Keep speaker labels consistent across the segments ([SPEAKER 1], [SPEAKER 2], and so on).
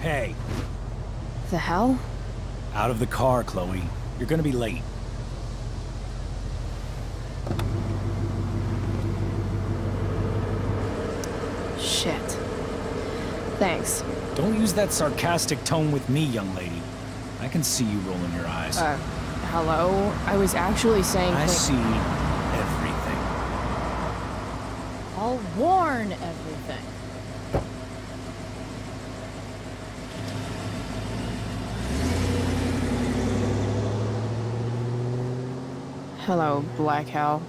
[SPEAKER 1] Hey.
[SPEAKER 2] The hell?
[SPEAKER 1] Out of the car, Chloe. You're gonna be late.
[SPEAKER 2] Shit. Thanks.
[SPEAKER 1] Don't use that sarcastic tone with me, young lady. I can see you rolling your eyes.
[SPEAKER 2] Hello? I was actually saying
[SPEAKER 1] I see everything.
[SPEAKER 3] I'll warn everything.
[SPEAKER 2] Hello, Black Hell.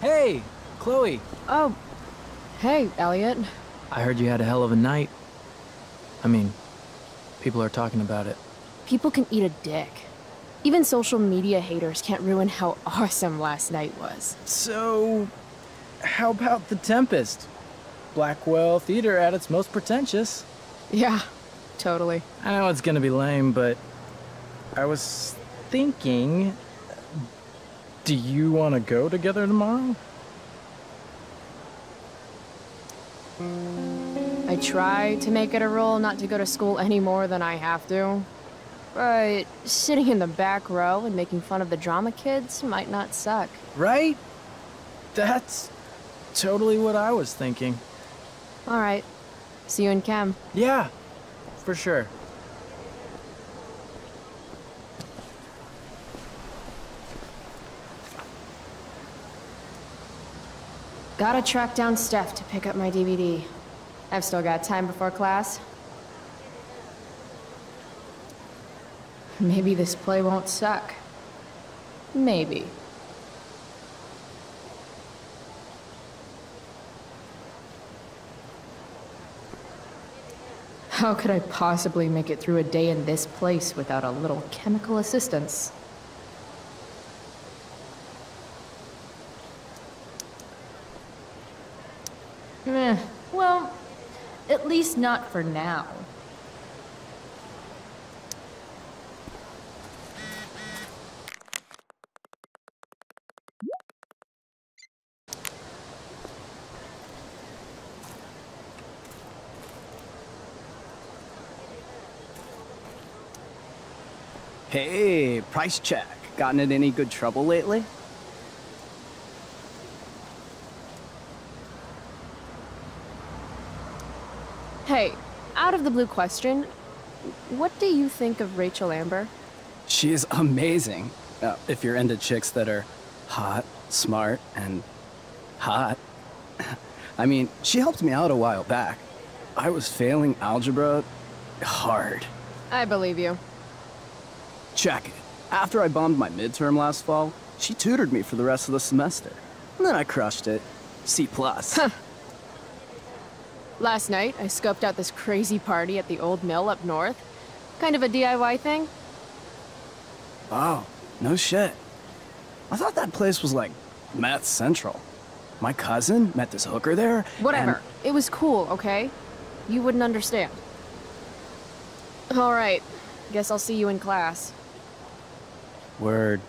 [SPEAKER 4] Hey, Chloe.
[SPEAKER 2] Oh, hey, Elliot.
[SPEAKER 4] I heard you had a hell of a night. I mean, people are talking about it.
[SPEAKER 2] People can eat a dick. Even social media haters can't ruin how awesome last night was.
[SPEAKER 4] So, how about the Tempest? Blackwell Theater at its most pretentious.
[SPEAKER 2] Yeah, totally.
[SPEAKER 4] I know it's gonna be lame, but I was thinking, do you want to go together tomorrow?
[SPEAKER 2] I try to make it a rule not to go to school any more than I have to. But sitting in the back row and making fun of the drama kids might not suck.
[SPEAKER 4] Right? That's totally what I was thinking.
[SPEAKER 2] Alright. See you in chem.
[SPEAKER 4] Yeah, for sure.
[SPEAKER 2] Gotta track down Steph to pick up my DVD. I've still got time before class. Maybe this play won't suck. Maybe. How could I possibly make it through a day in this place without a little chemical assistance?
[SPEAKER 3] Well, at least not for now.
[SPEAKER 5] Hey, price check. Gotten in any good trouble lately?
[SPEAKER 2] Hey, out of the blue question, what do you think of Rachel Amber?
[SPEAKER 5] She is amazing. If you're into chicks that are hot, smart, and hot. I mean, she helped me out a while back. I was failing algebra hard.
[SPEAKER 2] I believe you.
[SPEAKER 5] Check it. After I bombed my midterm last fall, she tutored me for the rest of the semester. And then I crushed it. C+.
[SPEAKER 2] Huh. Last night, I scoped out this crazy party at the old mill up north. Kind of a DIY thing.
[SPEAKER 5] Oh, no shit. I thought that place was like meth central. My cousin met this hooker there.
[SPEAKER 2] Whatever.
[SPEAKER 5] And...
[SPEAKER 2] It was cool, okay? You wouldn't understand. All right. Guess I'll see you in class.
[SPEAKER 5] Word.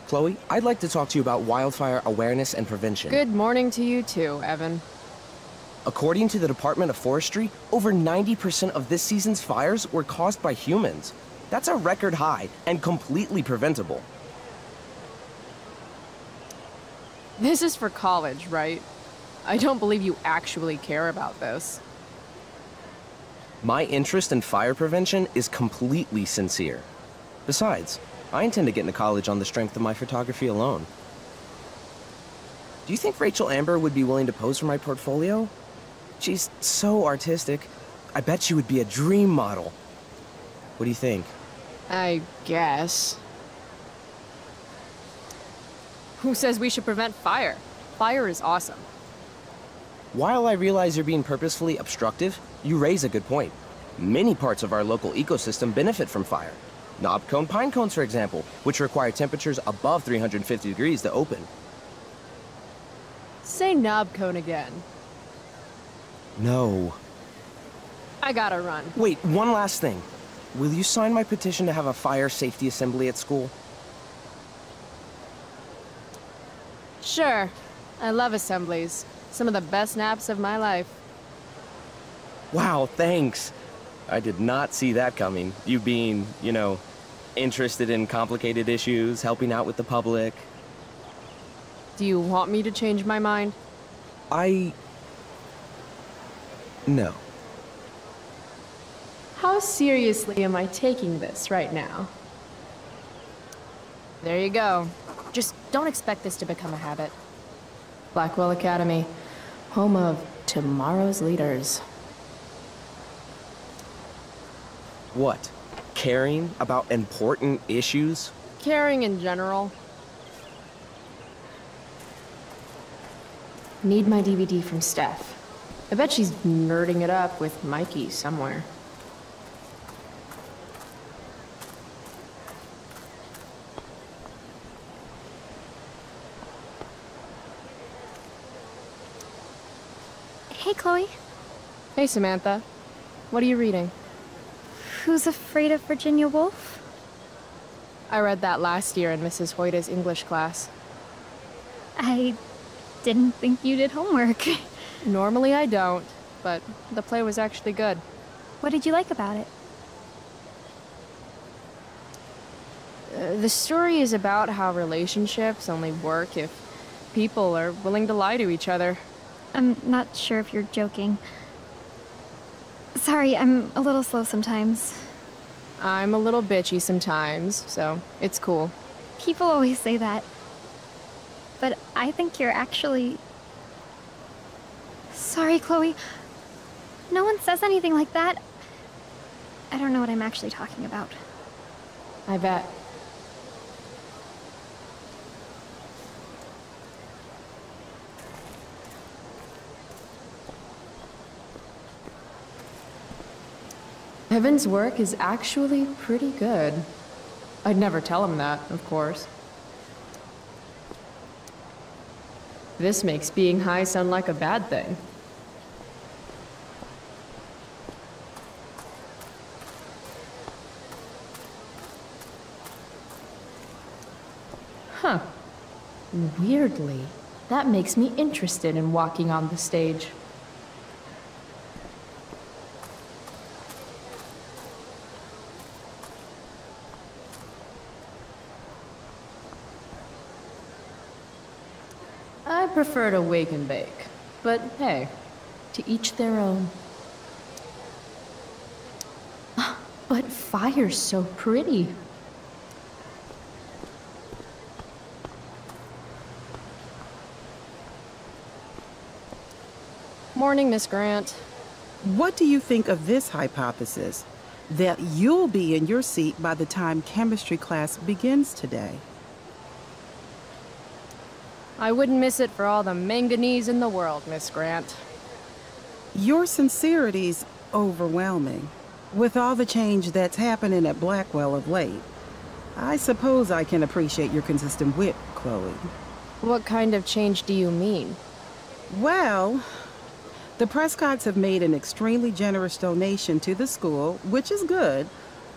[SPEAKER 6] Chloe, I'd like to talk to you about wildfire awareness and prevention.
[SPEAKER 2] Good morning to you too, Evan.
[SPEAKER 6] According to the Department of Forestry, over 90% of this season's fires were caused by humans. That's a record high and completely preventable.
[SPEAKER 2] This is for college, right? I don't believe you actually care about this.
[SPEAKER 6] My interest in fire prevention is completely sincere. Besides, I intend to get into college on the strength of my photography alone. Do you think Rachel Amber would be willing to pose for my portfolio? She's so artistic. I bet she would be a dream model. What do you think?
[SPEAKER 2] I guess. Who says we should prevent fire? Fire is awesome.
[SPEAKER 6] While I realize you're being purposefully obstructive, you raise a good point. Many parts of our local ecosystem benefit from fire. Knobcone pine cones, for example, which require temperatures above 350 degrees to open.
[SPEAKER 2] Say knobcone again.
[SPEAKER 6] No.
[SPEAKER 2] I gotta run.
[SPEAKER 6] Wait, one last thing. Will you sign my petition to have a fire safety assembly at school?
[SPEAKER 2] Sure. I love assemblies. Some of the best naps of my life.
[SPEAKER 6] Wow, thanks. I did not see that coming. You being, you know, interested in complicated issues, helping out with the public.
[SPEAKER 2] Do you want me to change my mind?
[SPEAKER 6] No.
[SPEAKER 2] How seriously am I taking this right now? There you go.
[SPEAKER 3] Just don't expect this to become a habit.
[SPEAKER 2] Blackwell Academy, home of tomorrow's leaders.
[SPEAKER 6] What? Caring about important issues?
[SPEAKER 2] Caring in general. Need my DVD from Steph. I bet she's nerding it up with Mikey somewhere.
[SPEAKER 7] Hey, Chloe.
[SPEAKER 2] Hey, Samantha. What are you reading?
[SPEAKER 7] Who's Afraid of Virginia Woolf?
[SPEAKER 2] I read that last year in Mrs. Hoyta's English class.
[SPEAKER 7] I didn't think you did homework.
[SPEAKER 2] Normally I don't, but the play was actually good.
[SPEAKER 7] What did you like about it?
[SPEAKER 2] The story is about how relationships only work if people are willing to lie to each other.
[SPEAKER 7] I'm not sure if you're joking. Sorry, I'm a little slow sometimes.
[SPEAKER 2] I'm a little bitchy sometimes, so it's cool.
[SPEAKER 7] People always say that. But I think you're actually... Sorry, Chloe. No one says anything like that. I don't know what I'm actually talking about.
[SPEAKER 2] I bet. Evan's work is actually pretty good. I'd never tell him that, of course. This makes being high sound like a bad thing. Huh. Weirdly, that makes me interested in walking on the stage. I prefer to wake and bake, but hey, to each their own. But fire's so pretty. Morning, Miss Grant.
[SPEAKER 8] What do you think of this hypothesis? That you'll be in your seat by the time chemistry class begins today?
[SPEAKER 2] I wouldn't miss it for all the manganese in the world, Miss Grant.
[SPEAKER 8] Your sincerity's overwhelming. With all the change that's happening at Blackwell of late, I suppose I can appreciate your consistent wit, Chloe.
[SPEAKER 2] What kind of change do you mean?
[SPEAKER 8] Well, the Prescotts have made an extremely generous donation to the school, which is good,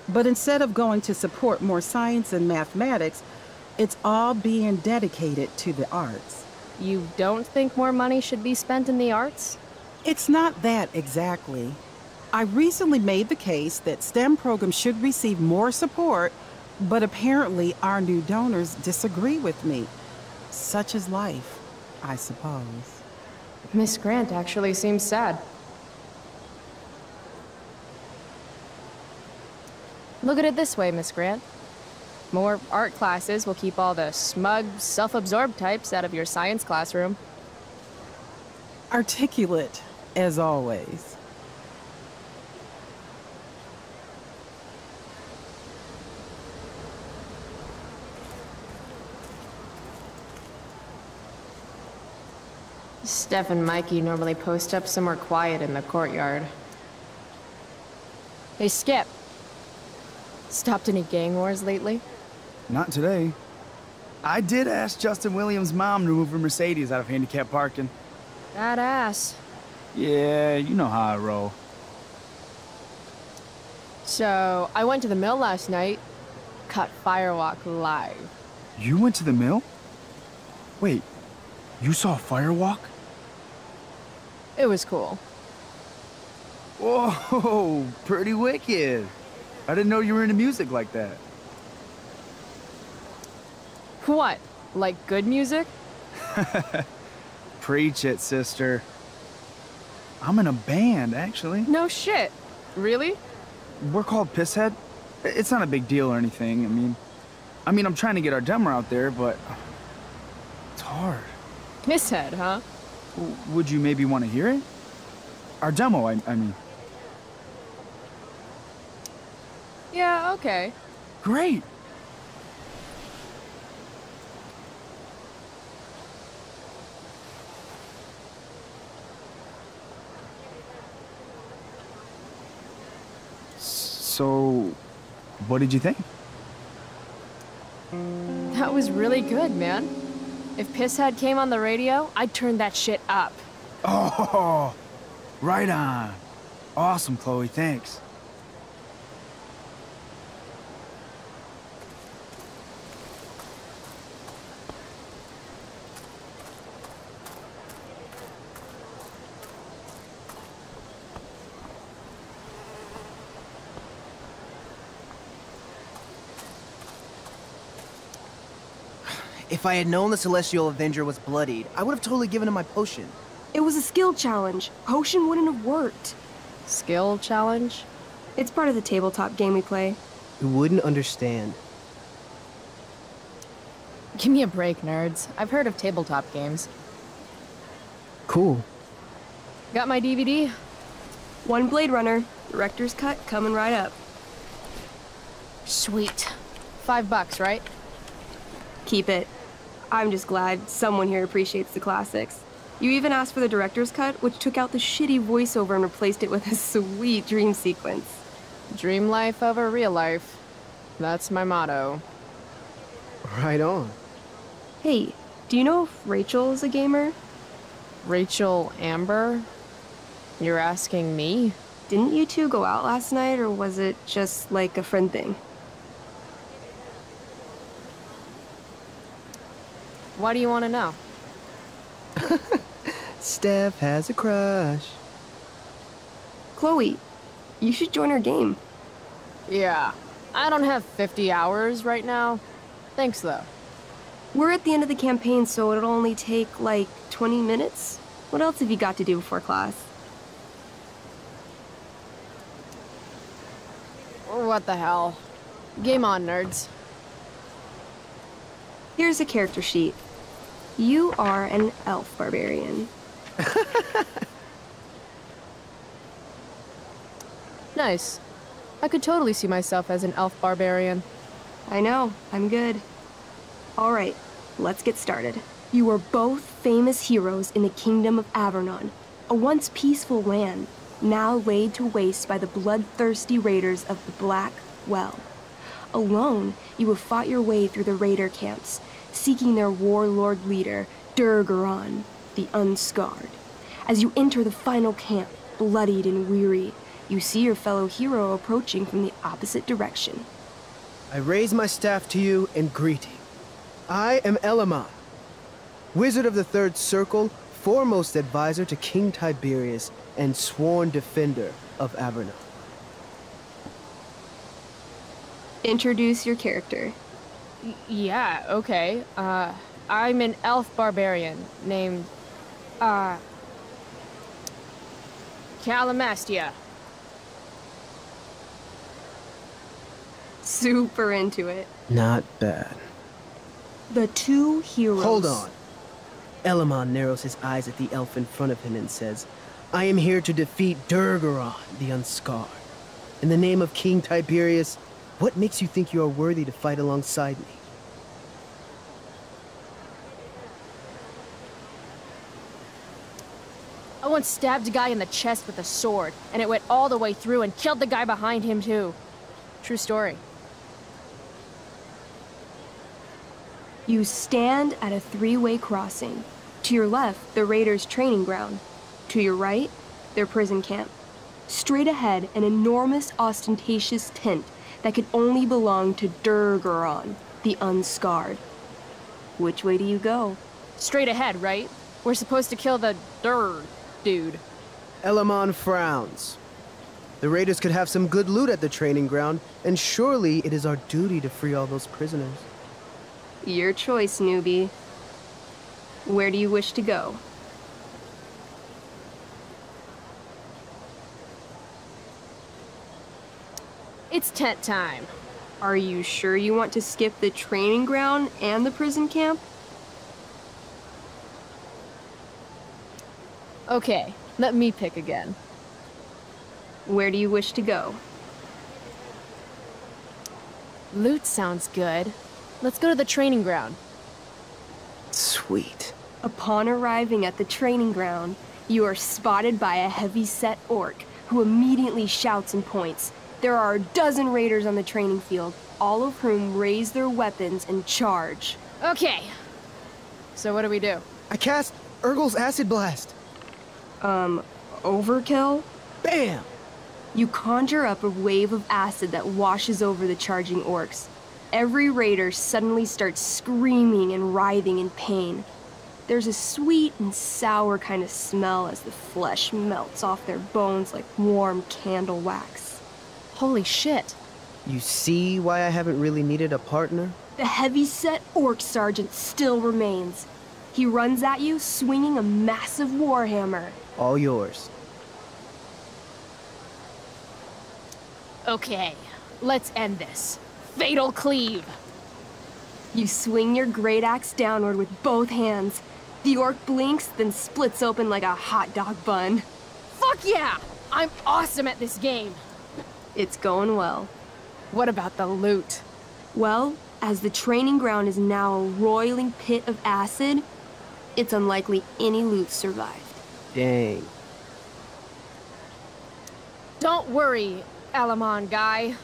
[SPEAKER 8] but instead of going to support more science and mathematics, it's all being dedicated to the arts.
[SPEAKER 2] You don't think more money should be spent in the arts?
[SPEAKER 8] It's not that exactly. I recently made the case that STEM programs should receive more support, but apparently our new donors disagree with me. Such is life, I suppose.
[SPEAKER 2] Miss Grant actually seems sad. Look at it this way, Miss Grant. More art classes will keep all the smug, self-absorbed types out of your science classroom.
[SPEAKER 8] Articulate, as always.
[SPEAKER 2] Steph and Mikey normally post up somewhere quiet in the courtyard. Hey, Skip. Stopped any gang wars lately?
[SPEAKER 9] Not today. I did ask Justin Williams' mom to move her Mercedes out of handicap parking.
[SPEAKER 2] Badass.
[SPEAKER 1] Yeah, you know how I roll.
[SPEAKER 2] So, I went to the mill last night. Caught Firewalk live.
[SPEAKER 9] You went to the mill? Wait, you saw Firewalk?
[SPEAKER 2] It was cool.
[SPEAKER 9] Whoa, pretty wicked. I didn't know you were into music like that.
[SPEAKER 2] What? Like good music?
[SPEAKER 9] Preach it, sister. I'm in a band, actually.
[SPEAKER 2] No shit. Really?
[SPEAKER 9] We're called Pisshead. It's not a big deal or anything. I mean, I'm trying to get our demo out there, but it's hard.
[SPEAKER 2] Pisshead, huh?
[SPEAKER 9] Would you maybe want to hear it? Our demo, I mean.
[SPEAKER 2] Yeah, okay.
[SPEAKER 9] Great. So, what did you think?
[SPEAKER 2] That was really good, man. If Pisshead came on the radio, I'd turn that shit up.
[SPEAKER 9] Oh, right on. Awesome, Chloe, thanks.
[SPEAKER 10] If I had known the Celestial Avenger was bloodied, I would have totally given him my potion.
[SPEAKER 11] It was a skill challenge. Potion wouldn't have worked.
[SPEAKER 2] Skill challenge?
[SPEAKER 11] It's part of the tabletop game we play.
[SPEAKER 10] You wouldn't understand.
[SPEAKER 2] Give me a break, nerds. I've heard of tabletop games.
[SPEAKER 10] Cool.
[SPEAKER 2] Got my DVD?
[SPEAKER 11] One Blade Runner, director's cut coming right up.
[SPEAKER 2] Sweet. $5, right?
[SPEAKER 11] Keep it. I'm just glad someone here appreciates the classics. You even asked for the director's cut, which took out the shitty voiceover and replaced it with a sweet dream sequence.
[SPEAKER 2] Dream life over real life. That's my motto.
[SPEAKER 10] Right on.
[SPEAKER 11] Hey, do you know if Rachel is a gamer?
[SPEAKER 2] Rachel Amber? You're asking me?
[SPEAKER 11] Didn't you two go out last night, or was it just like a friend thing?
[SPEAKER 2] Why do you want to know?
[SPEAKER 10] Steph has a crush.
[SPEAKER 11] Chloe, you should join our game.
[SPEAKER 2] Yeah, I don't have 50 hours right now. Thanks, though.
[SPEAKER 11] We're at the end of the campaign, so it'll only take, like, 20 minutes. What else have you got to do before class?
[SPEAKER 2] What the hell? Game on, nerds.
[SPEAKER 11] Here's a character sheet. You are an elf barbarian.
[SPEAKER 2] Nice. I could totally see myself as an elf barbarian.
[SPEAKER 11] I know, I'm good. Alright, let's get started. You are both famous heroes in the Kingdom of Avernon, a once peaceful land, now laid to waste by the bloodthirsty raiders of the Black Well. Alone, you have fought your way through the raider camps, seeking their warlord leader, Durga Ron, the Unscarred. As you enter the final camp, bloodied and weary, you see your fellow hero approaching from the opposite direction.
[SPEAKER 10] I raise my staff to you in greeting. I am Elamon, Wizard of the Third Circle, foremost advisor to King Tiberius, and sworn defender of Avernon.
[SPEAKER 11] Introduce your character.
[SPEAKER 2] Yeah, okay. I'm an elf barbarian named, Callum.
[SPEAKER 11] super into it.
[SPEAKER 6] Not bad.
[SPEAKER 11] The two heroes...
[SPEAKER 10] Hold on. Elamon narrows his eyes at the elf in front of him and says, I am here to defeat Durga Ron, the Unscarred. In the name of King Tiberius, what makes you think you are worthy to fight alongside me?
[SPEAKER 2] I once stabbed a guy in the chest with a sword, and it went all the way through and killed the guy behind him too. True story.
[SPEAKER 11] You stand at a three-way crossing. To your left, the Raiders' training ground. To your right, their prison camp. Straight ahead, an enormous, ostentatious tent that could only belong to Durga Ron, the Unscarred. Which way do you go?
[SPEAKER 2] Straight ahead, right? We're supposed to kill the dude.
[SPEAKER 10] Elamon frowns. The Raiders could have some good loot at the training ground, and surely it is our duty to free all those prisoners.
[SPEAKER 11] Your choice, newbie. Where do you wish to go?
[SPEAKER 2] It's tent time.
[SPEAKER 11] Are you sure you want to skip the training ground and the prison camp?
[SPEAKER 2] Okay, let me pick again.
[SPEAKER 11] Where do you wish to go?
[SPEAKER 2] Loot sounds good. Let's go to the training ground.
[SPEAKER 6] Sweet.
[SPEAKER 11] Upon arriving at the training ground, you are spotted by a heavy-set orc who immediately shouts and points. There are a dozen raiders on the training field, all of whom raise their weapons and charge.
[SPEAKER 2] Okay. So what do we do?
[SPEAKER 10] I cast Urgel's Acid Blast.
[SPEAKER 11] Overkill?
[SPEAKER 10] Bam!
[SPEAKER 11] You conjure up a wave of acid that washes over the charging orcs. Every raider suddenly starts screaming and writhing in pain. There's a sweet and sour kind of smell as the flesh melts off their bones like warm candle wax.
[SPEAKER 2] Holy shit.
[SPEAKER 10] You see why I haven't really needed a partner?
[SPEAKER 11] The heavy-set orc sergeant still remains. He runs at you, swinging a massive warhammer.
[SPEAKER 10] All yours.
[SPEAKER 2] Okay, let's end this. Fatal cleave!
[SPEAKER 11] You swing your great axe downward with both hands. The orc blinks, then splits open like a hot dog bun.
[SPEAKER 2] Fuck yeah! I'm awesome at this game!
[SPEAKER 11] It's going well.
[SPEAKER 2] What about the loot?
[SPEAKER 11] Well, as the training ground is now a roiling pit of acid, it's unlikely any loot survived.
[SPEAKER 10] Dang.
[SPEAKER 2] Don't worry, Elamon guy.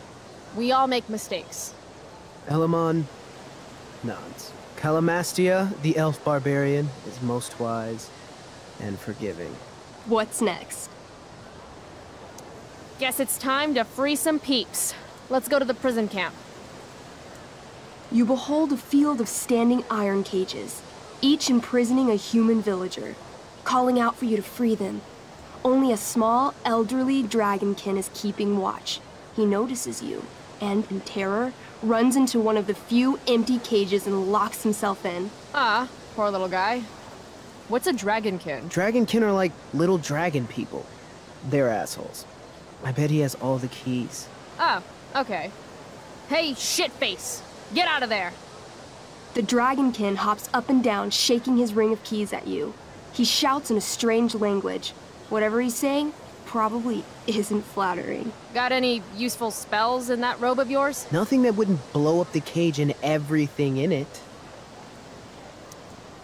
[SPEAKER 2] We all make mistakes.
[SPEAKER 10] Elamon nods. Calamastia, the elf barbarian, is most wise and forgiving.
[SPEAKER 11] What's next?
[SPEAKER 2] Guess it's time to free some peeps. Let's go to the prison camp.
[SPEAKER 11] You behold a field of standing iron cages, each imprisoning a human villager, calling out for you to free them. Only a small, elderly dragonkin is keeping watch. He notices you, and in terror, runs into one of the few empty cages and locks himself in.
[SPEAKER 2] Ah, poor little guy. What's a dragonkin?
[SPEAKER 10] Dragonkin are like little dragon people. They're assholes. I bet he has all the keys.
[SPEAKER 2] Oh, okay. Hey, shitface! Get out of there!
[SPEAKER 11] The dragonkin hops up and down, shaking his ring of keys at you. He shouts in a strange language. Whatever he's saying probably isn't flattering.
[SPEAKER 2] Got any useful spells in that robe of yours?
[SPEAKER 10] Nothing that wouldn't blow up the cage and everything in it.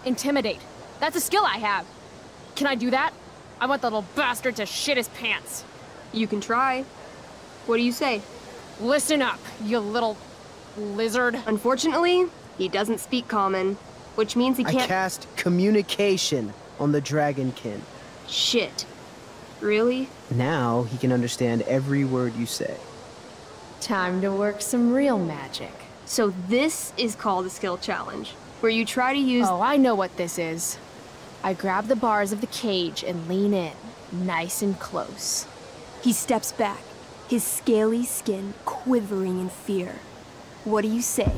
[SPEAKER 2] Intimidate. That's a skill I have. Can I do that? I want the little bastard to shit his pants.
[SPEAKER 11] You can try. What do you say?
[SPEAKER 2] Listen up, you little lizard.
[SPEAKER 11] Unfortunately, he doesn't speak common, which means he can't—
[SPEAKER 10] I cast communication on the dragonkin.
[SPEAKER 11] Shit. Really?
[SPEAKER 10] Now he can understand every word you say.
[SPEAKER 2] Time to work some real magic.
[SPEAKER 11] So this is called a skill challenge, where you try to use—
[SPEAKER 2] Oh, I know what this is. I grab the bars of the cage and lean in, nice and close.
[SPEAKER 11] He steps back, his scaly skin quivering in fear. What do you say?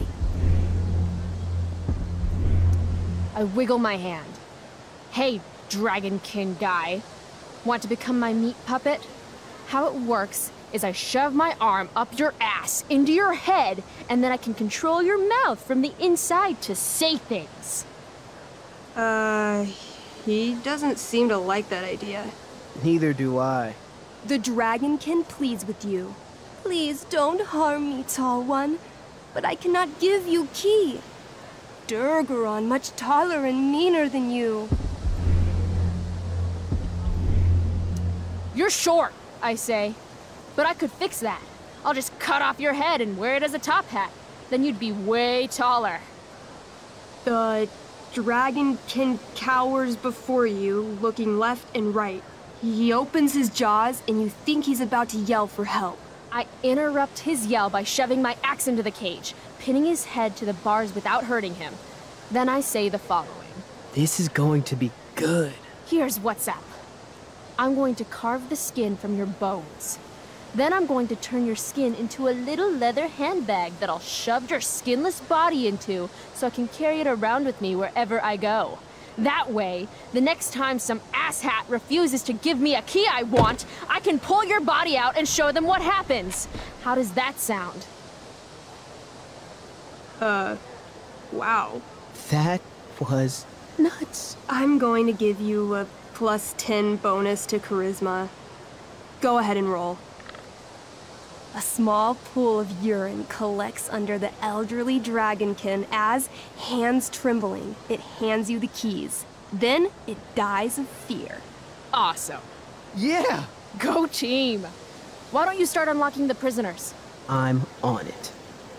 [SPEAKER 2] I wiggle my hand. Hey, dragonkin guy. Want to become my meat puppet? How it works is I shove my arm up your ass, into your head, and then I can control your mouth from the inside to say things.
[SPEAKER 11] He doesn't seem to like that idea.
[SPEAKER 10] Neither do I.
[SPEAKER 11] The dragonkin pleads with you. Please don't harm me, tall one, but I cannot give you key. Durga Ron much taller and meaner than you.
[SPEAKER 2] You're short, I say. But I could fix that. I'll just cut off your head and wear it as a top hat. Then you'd be way taller.
[SPEAKER 11] The dragonkin cowers before you, looking left and right. He opens his jaws, and you think he's about to yell for help.
[SPEAKER 2] I interrupt his yell by shoving my axe into the cage, pinning his head to the bars without hurting him. Then I say the following.
[SPEAKER 10] This is going to be good.
[SPEAKER 2] Here's what's up. I'm going to carve the skin from your bones. Then I'm going to turn your skin into a little leather handbag that I'll shove your skinless body into so I can carry it around with me wherever I go. That way, the next time some asshat refuses to give me a key I want, I can pull your body out and show them what happens. How does that sound?
[SPEAKER 11] Wow.
[SPEAKER 10] That was nuts.
[SPEAKER 11] I'm going to give you a +10 bonus to charisma. Go ahead and roll. A small pool of urine collects under the elderly dragonkin as, hands trembling, it hands you the keys. Then it dies of fear.
[SPEAKER 2] Awesome.
[SPEAKER 10] Yeah!
[SPEAKER 2] Go team! Why don't you start unlocking the prisoners?
[SPEAKER 10] I'm on it.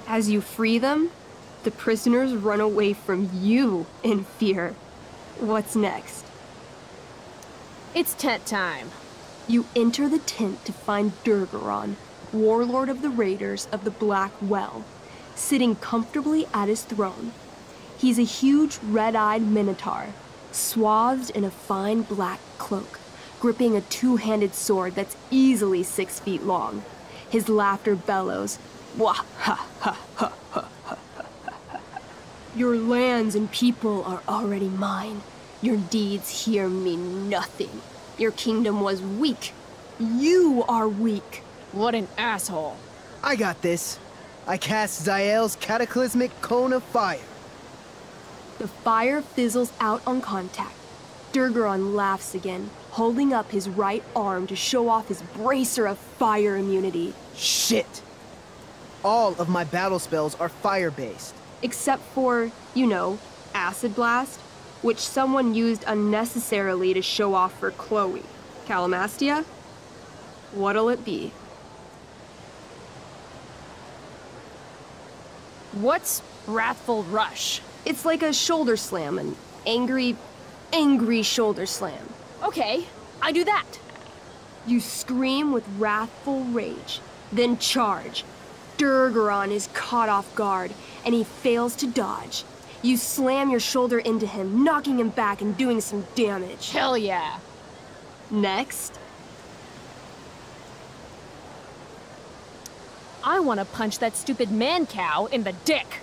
[SPEAKER 11] As you free them, the prisoners run away from you in fear. What's next?
[SPEAKER 2] It's tent time.
[SPEAKER 11] You enter the tent to find Durga Ron, warlord of the Raiders of the Black Well, sitting comfortably at his throne. He's a huge red-eyed minotaur, swathed in a fine black cloak, gripping a two-handed sword that's easily 6 feet long. His laughter bellows, wah ha ha ha ha ha ha. Your lands and people are already mine. Your deeds here mean nothing. Your kingdom was weak. You are weak.
[SPEAKER 2] What an asshole.
[SPEAKER 10] I got this. I cast Zael's cataclysmic cone of fire.
[SPEAKER 11] The fire fizzles out on contact. Durga Ron laughs again, holding up his right arm to show off his bracer of fire immunity.
[SPEAKER 10] Shit! All of my battle spells are fire-based.
[SPEAKER 11] Except for, you know, Acid Blast, which someone used unnecessarily to show off for Chloe. Calamastia? What'll it be?
[SPEAKER 2] What's Wrathful Rush?
[SPEAKER 11] It's like a shoulder slam, an angry shoulder slam.
[SPEAKER 2] Okay, I do that.
[SPEAKER 11] You scream with wrathful rage, then charge. Durga Ron is caught off guard, and he fails to dodge. You slam your shoulder into him, knocking him back and doing some damage.
[SPEAKER 2] Hell yeah.
[SPEAKER 11] Next.
[SPEAKER 2] I want to punch that stupid man-cow in the dick.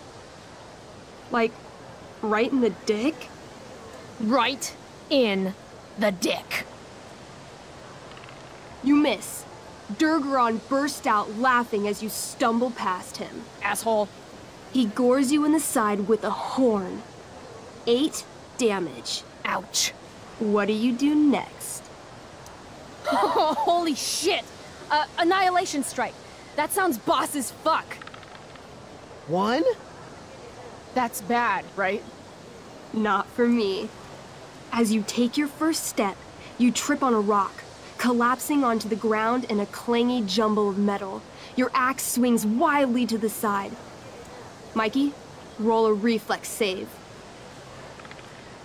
[SPEAKER 11] Like, right in the dick?
[SPEAKER 2] Right in the dick.
[SPEAKER 11] You miss. Durga Ron bursts out laughing as you stumble past him.
[SPEAKER 2] Asshole.
[SPEAKER 11] He gores you in the side with a horn. 8 damage.
[SPEAKER 2] Ouch.
[SPEAKER 11] What do you do next?
[SPEAKER 2] Holy shit! Annihilation Strike. That sounds boss as fuck.
[SPEAKER 10] 1?
[SPEAKER 2] That's bad, right?
[SPEAKER 11] Not for me. As you take your first step, you trip on a rock, collapsing onto the ground in a clangy jumble of metal. Your axe swings wildly to the side. Mikey, roll a reflex save.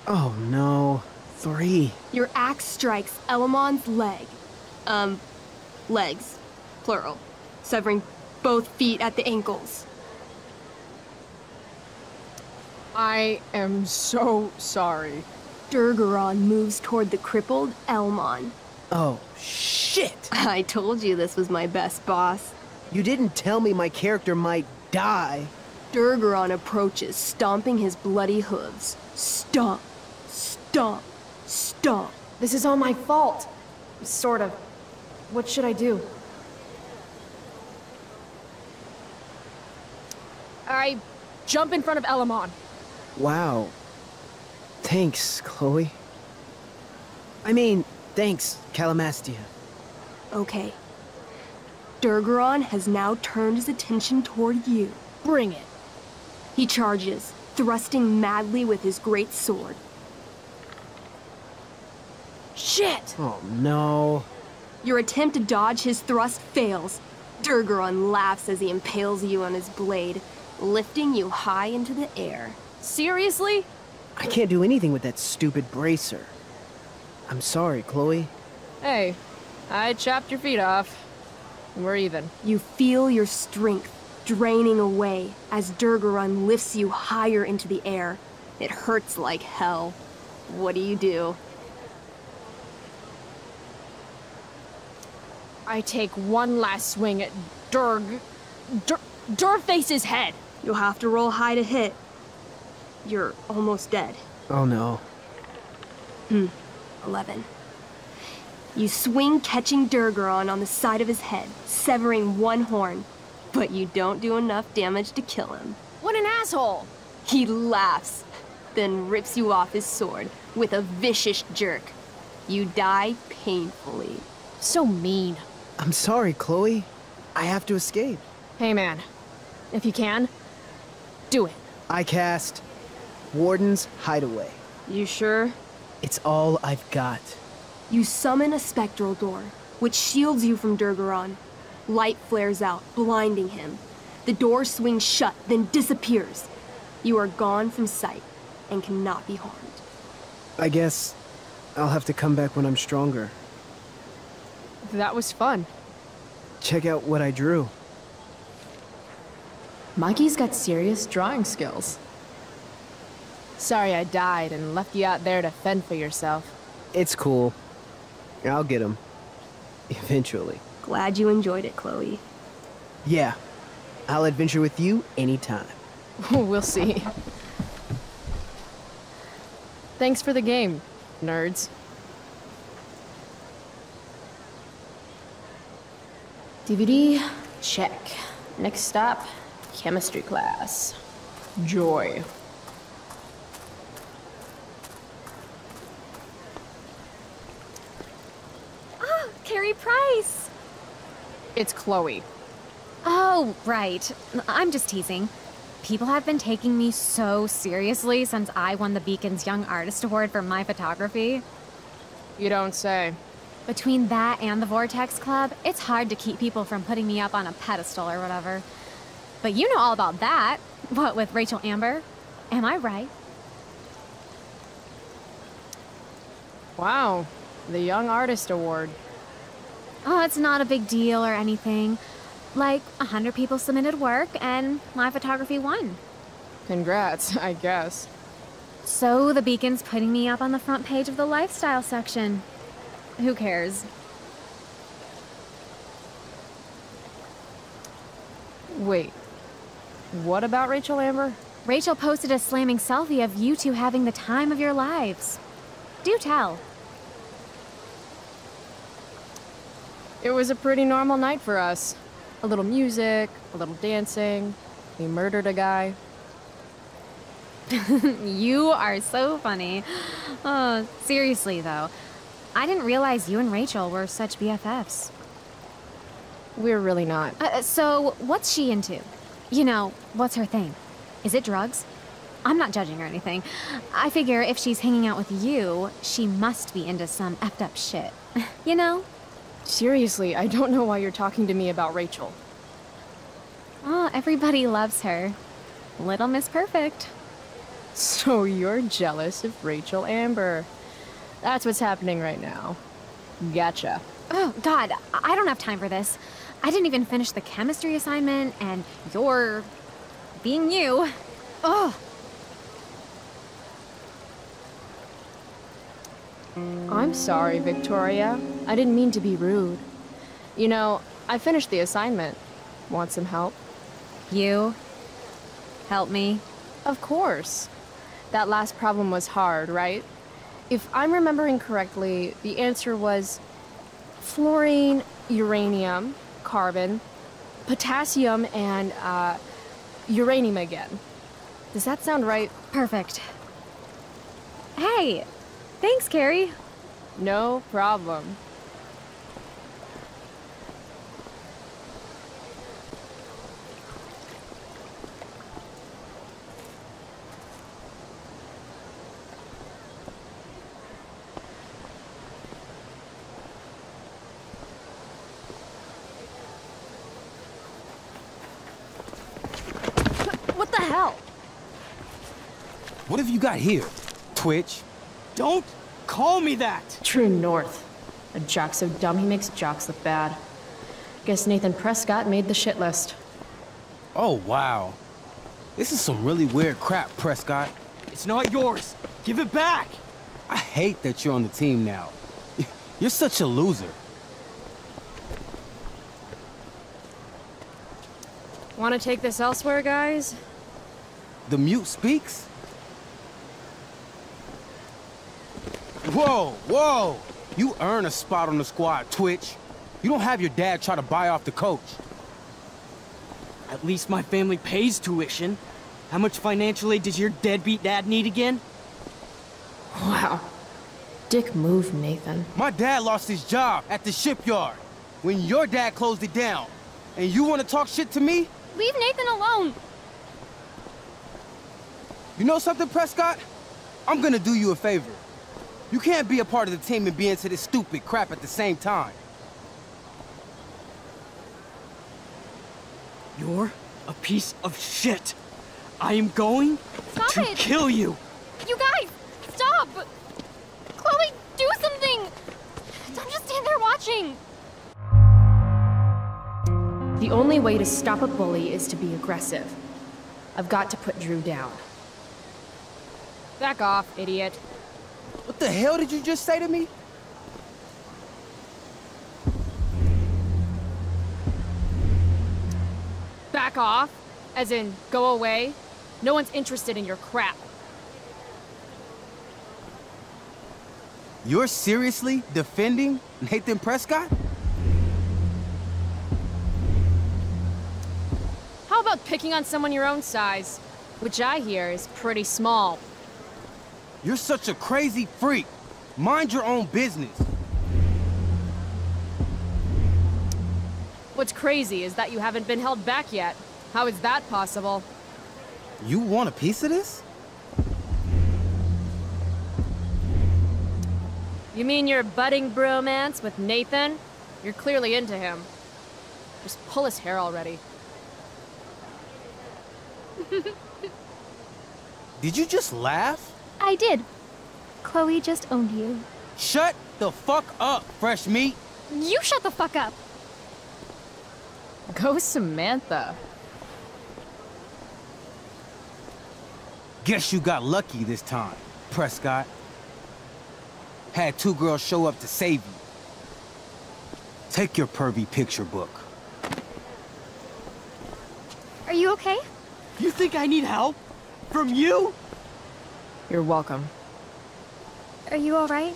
[SPEAKER 10] Oh no. 3.
[SPEAKER 11] Your axe strikes Elamon's leg. Legs. Plural. Severing both feet at the ankles.
[SPEAKER 2] I am so sorry.
[SPEAKER 11] Durga Ron moves toward the crippled Elmon.
[SPEAKER 10] Oh, shit!
[SPEAKER 11] I told you this was my best boss.
[SPEAKER 10] You didn't tell me my character might die.
[SPEAKER 11] Durga Ron approaches, stomping his bloody hooves. Stomp, stomp, stomp.
[SPEAKER 2] This is all my fault. Sort of. What should I do?
[SPEAKER 3] I jump in front of Elamon.
[SPEAKER 10] Wow. Thanks, Chloe. I mean, thanks, Calamastia.
[SPEAKER 11] Okay. Durga Ron has now turned his attention toward you.
[SPEAKER 3] Bring it.
[SPEAKER 11] He charges, thrusting madly with his great sword.
[SPEAKER 3] Shit!
[SPEAKER 10] Oh, no.
[SPEAKER 11] Your attempt to dodge his thrust fails. Durga Ron laughs as he impales you on his blade, lifting you high into the air.
[SPEAKER 3] Seriously?
[SPEAKER 10] I can't do anything with that stupid bracer. I'm sorry, Chloe.
[SPEAKER 3] Hey, I chopped your feet off. We're even.
[SPEAKER 11] You feel your strength draining away as Durga Ron lifts you higher into the air. It hurts like hell. What do?
[SPEAKER 3] I take one last swing at Durface's head.
[SPEAKER 11] You'll have to roll high to hit. You're almost dead.
[SPEAKER 10] Oh, no.
[SPEAKER 11] 11. You swing, catching Durga Ron on the side of his head, severing one horn, but you don't do enough damage to kill him.
[SPEAKER 3] What an asshole!
[SPEAKER 11] He laughs, then rips you off his sword with a vicious jerk. You die painfully.
[SPEAKER 3] So mean.
[SPEAKER 10] I'm sorry, Chloe. I have to escape.
[SPEAKER 3] Hey man, if you can, do it.
[SPEAKER 10] I cast Warden's Hideaway.
[SPEAKER 3] You sure?
[SPEAKER 10] It's all I've got.
[SPEAKER 11] You summon a spectral door, which shields you from Durga Ron. Light flares out, blinding him. The door swings shut, then disappears. You are gone from sight and cannot be harmed.
[SPEAKER 10] I guess I'll have to come back when I'm stronger.
[SPEAKER 3] That was fun.
[SPEAKER 10] Check out what I drew.
[SPEAKER 3] Mikey's got serious drawing skills. Sorry I died and left you out there to fend for yourself.
[SPEAKER 10] It's cool. I'll get him. Eventually.
[SPEAKER 11] Glad you enjoyed it, Chloe.
[SPEAKER 10] Yeah. I'll adventure with you anytime.
[SPEAKER 3] We'll see. Thanks for the game, nerds. DVD, check. Next stop, chemistry class. Joy.
[SPEAKER 7] Oh, Carrie Price!
[SPEAKER 3] It's Chloe.
[SPEAKER 7] Oh, right. I'm just teasing. People have been taking me so seriously since I won the Beacon's Young Artist Award for my photography.
[SPEAKER 3] You don't say.
[SPEAKER 7] Between that and the Vortex Club, it's hard to keep people from putting me up on a pedestal or whatever. But you know all about that. What, with Rachel Amber? Am I right?
[SPEAKER 3] Wow, the Young Artist Award.
[SPEAKER 7] Oh, it's not a big deal or anything. Like, 100 people submitted work, and my photography won.
[SPEAKER 3] Congrats, I guess.
[SPEAKER 7] So the Beacon's putting me up on the front page of the lifestyle section. Who cares?
[SPEAKER 3] Wait, what about Rachel Amber?
[SPEAKER 7] Rachel posted a slamming selfie of you two having the time of your lives. Do tell.
[SPEAKER 3] It was a pretty normal night for us. A little music, a little dancing. We murdered a guy.
[SPEAKER 7] You are so funny. Oh, seriously though. I didn't realize you and Rachel were such BFFs.
[SPEAKER 3] We're really not.
[SPEAKER 7] So, what's she into? You know, what's her thing? Is it drugs? I'm not judging or anything. I figure if she's hanging out with you, she must be into some effed up shit. You know?
[SPEAKER 3] Seriously, I don't know why you're talking to me about Rachel.
[SPEAKER 7] Oh, everybody loves her. Little Miss Perfect.
[SPEAKER 3] So you're jealous of Rachel Amber. That's what's happening right now. Gotcha.
[SPEAKER 7] Oh, God, I don't have time for this. I didn't even finish the chemistry assignment, and you're being you. Ugh.
[SPEAKER 3] I'm sorry, Victoria. I didn't mean to be rude. You know, I finished the assignment. Want some help?
[SPEAKER 7] You? Help me?
[SPEAKER 3] Of course. That last problem was hard, right? If I'm remembering correctly, the answer was fluorine, uranium, carbon, potassium, and, uranium again. Does that sound right?
[SPEAKER 7] Perfect. Hey, thanks, Carrie.
[SPEAKER 3] No problem. What the hell?
[SPEAKER 12] What have you got here, Twitch?
[SPEAKER 13] Don't call me that!
[SPEAKER 3] True north. A jock so dumb he makes jocks look bad. Guess Nathan Prescott made the shit list.
[SPEAKER 12] Oh, wow. This is some really weird crap, Prescott.
[SPEAKER 13] It's not yours. Give it back!
[SPEAKER 12] I hate that you're on the team now. You're such a loser.
[SPEAKER 3] Want to take this elsewhere, guys?
[SPEAKER 12] The mute speaks? Whoa, whoa! You earn a spot on the squad, Twitch. You don't have your dad try to buy off the coach.
[SPEAKER 13] At least my family pays tuition. How much financial aid does your deadbeat dad need again?
[SPEAKER 3] Wow. Dick move, Nathan.
[SPEAKER 12] My dad lost his job at the shipyard when your dad closed it down. And you want to talk shit to me?
[SPEAKER 2] Leave Nathan alone!
[SPEAKER 12] You know something, Prescott? I'm gonna do you a favor. You can't be a part of the team and be into this stupid crap at the same time.
[SPEAKER 13] You're a piece of shit. I am going to kill you.
[SPEAKER 2] You guys, stop! Chloe, do something! Don't just stand there watching!
[SPEAKER 3] The only way to stop a bully is to be aggressive. I've got to put Drew down. Back off, idiot.
[SPEAKER 12] What the hell did you just say to me?
[SPEAKER 3] Back off? As in, go away? No one's interested in your crap.
[SPEAKER 12] You're seriously defending Nathan Prescott?
[SPEAKER 3] How about picking on someone your own size? Which I hear is pretty small.
[SPEAKER 12] You're such a crazy freak. Mind your own business.
[SPEAKER 3] What's crazy is that you haven't been held back yet. How is that possible?
[SPEAKER 12] You want a piece of this?
[SPEAKER 3] You mean your budding bromance with Nathan? You're clearly into him. Just pull his hair already.
[SPEAKER 12] Did you just laugh?
[SPEAKER 2] I did. Chloe just owned you.
[SPEAKER 12] Shut the fuck up, fresh meat.
[SPEAKER 2] You shut the fuck up!
[SPEAKER 3] Go Samantha.
[SPEAKER 12] Guess you got lucky this time, Prescott. Had two girls show up to save you. Take your pervy picture book.
[SPEAKER 2] Are you okay?
[SPEAKER 13] You think I need help? From you?
[SPEAKER 3] You're welcome.
[SPEAKER 2] Are you alright?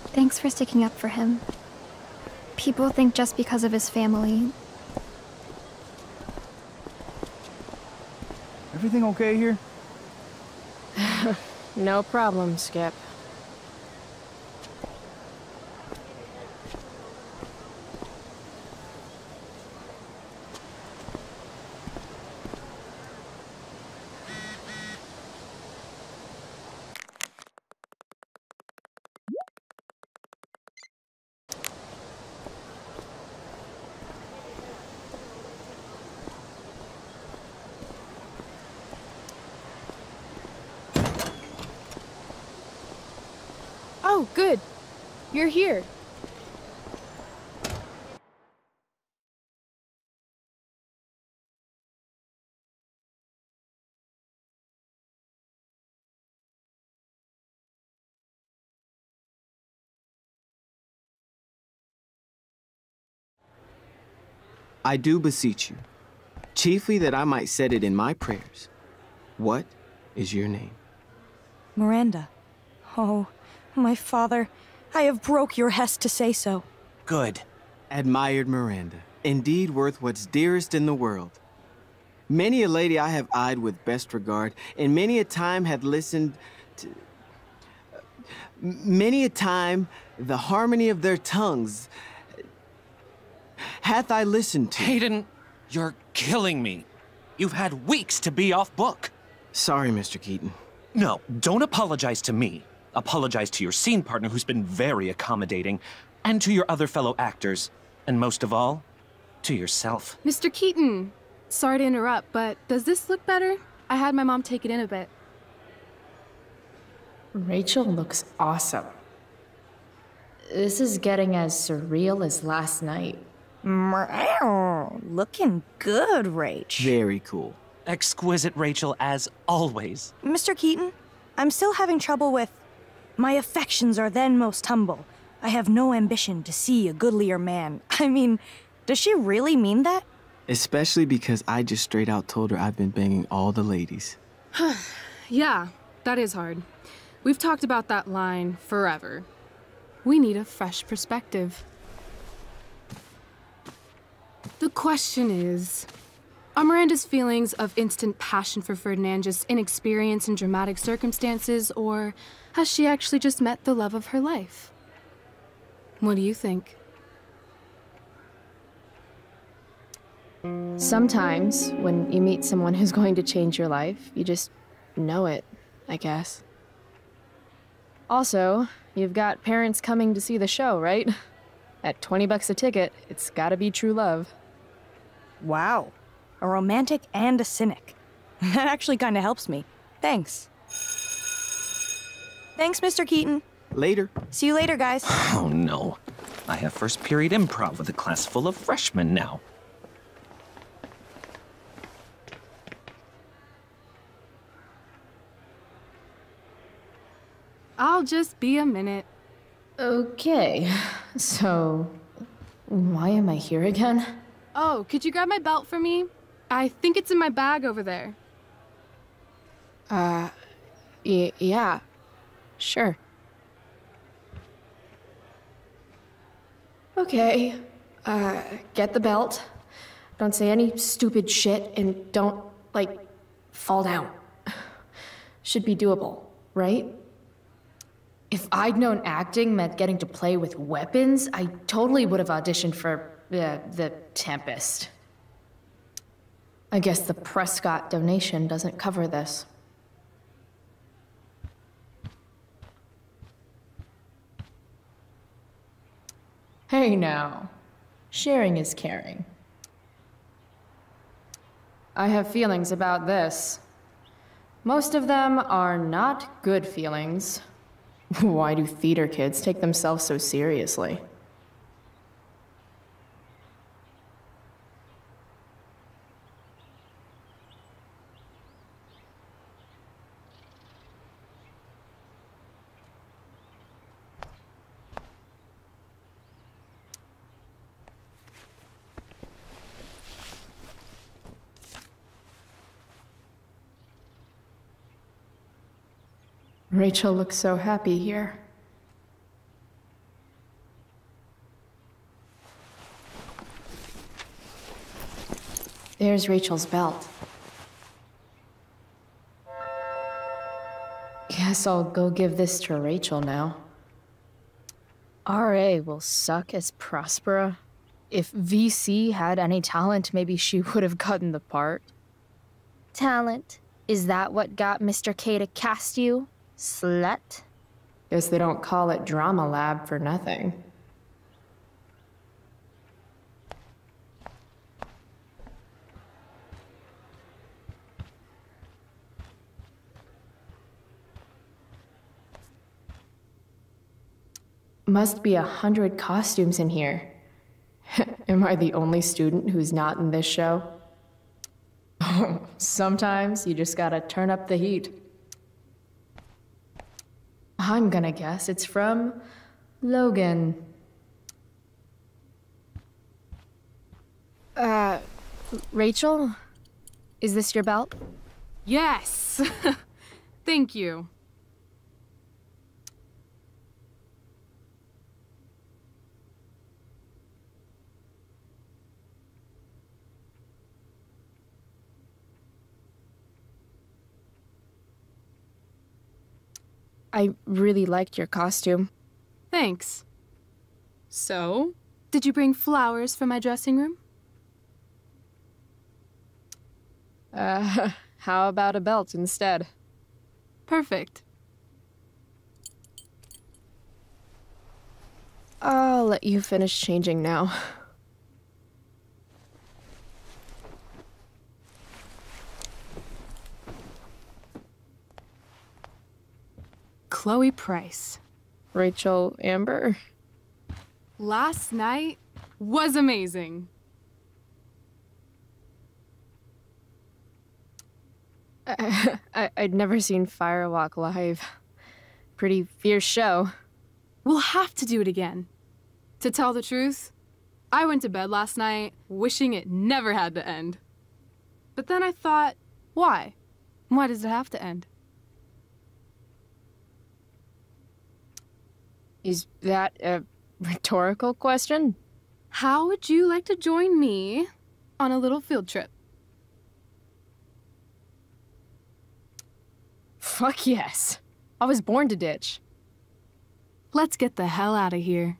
[SPEAKER 2] Thanks for sticking up for him. People think just because of his family.
[SPEAKER 9] Everything okay here?
[SPEAKER 3] No problem, Skip. Oh, good. You're here.
[SPEAKER 14] I do beseech you, chiefly that I might set it in my prayers. What is your name?
[SPEAKER 15] Miranda. Oh, my father, I have broke your hest to say so.
[SPEAKER 14] Good. Admired Miranda, indeed worth what's dearest in the world. Many a lady I have eyed with best regard, and many a time had listened to... Many a time the harmony of their tongues hath I listened to.
[SPEAKER 16] Hayden, you're killing me. You've had weeks to be off book.
[SPEAKER 14] Sorry, Mr. Keaton.
[SPEAKER 16] No, don't apologize to me. Apologize to your scene partner who's been very accommodating, and to your other fellow actors, and most of all, to yourself.
[SPEAKER 17] Mr. Keaton, sorry to interrupt, but does this look better? I had my mom take it in a bit.
[SPEAKER 3] Rachel looks awesome. This is getting as surreal as last night.
[SPEAKER 15] Looking good, Rach.
[SPEAKER 14] Very cool.
[SPEAKER 16] Exquisite, Rachel, as always.
[SPEAKER 15] Mr. Keaton, I'm still having trouble with... My affections are then most humble. I have no ambition to see a goodlier man. I mean, does she really mean that?
[SPEAKER 14] Especially because I just straight out told her I've been banging all the ladies.
[SPEAKER 17] Yeah, that is hard. We've talked about that line forever. We need a fresh perspective. The question is, are Miranda's feelings of instant passion for Ferdinand just inexperience in dramatic circumstances, or has she actually just met the love of her life? What do you think?
[SPEAKER 3] Sometimes, when you meet someone who's going to change your life, you just know it, I guess. Also, you've got parents coming to see the show, right? At $20 a ticket, it's gotta be true love.
[SPEAKER 15] Wow. A romantic and a cynic. That actually kinda helps me. Thanks. Thanks, Mr. Keaton.
[SPEAKER 14] Later.
[SPEAKER 15] See you later, guys.
[SPEAKER 16] Oh no. I have first period improv with a class full of freshmen now.
[SPEAKER 17] I'll just be a minute.
[SPEAKER 3] Okay, so why am I here again?
[SPEAKER 17] Oh, could you grab my belt for me? I think it's in my bag over there.
[SPEAKER 3] Yeah, sure. Okay, get the belt. Don't say any stupid shit and don't, like, fall down. Should be doable, right? If I'd known acting meant getting to play with weapons, I totally would have auditioned for, the Tempest. I guess the Prescott donation doesn't cover this. Hey now, sharing is caring. I have feelings about this. Most of them are not good feelings. Why do theater kids take themselves so seriously? Rachel looks so happy here. There's Rachel's belt. Guess I'll go give this to Rachel now. RA will suck as Prospera. If VC had any talent, maybe she would have gotten the part.
[SPEAKER 2] Talent? Is that what got Mr. K to cast you? Slut?
[SPEAKER 3] Guess they don't call it Drama Lab for nothing. Must be 100 costumes in here. Am I the only student who's not in this show? Sometimes you just gotta turn up the heat. I'm gonna guess it's from Logan. Rachel? Is this your belt?
[SPEAKER 17] Yes! Thank you.
[SPEAKER 3] I really liked your costume.
[SPEAKER 17] Thanks. So, did you bring flowers for my dressing room?
[SPEAKER 3] How about a belt instead?
[SPEAKER 17] Perfect.
[SPEAKER 3] I'll let you finish changing now.
[SPEAKER 17] Chloe Price.
[SPEAKER 3] Rachel Amber.
[SPEAKER 17] Last night was amazing.
[SPEAKER 3] I'd never seen Firewalk live. Pretty fierce show.
[SPEAKER 17] We'll have to do it again. To tell the truth, I went to bed last night wishing it never had to end. But then I thought, why? Why does it have to end?
[SPEAKER 3] Is that a rhetorical question?
[SPEAKER 17] How would you like to join me on a little field trip?
[SPEAKER 3] Fuck yes. I was born to ditch.
[SPEAKER 17] Let's get the hell out of here.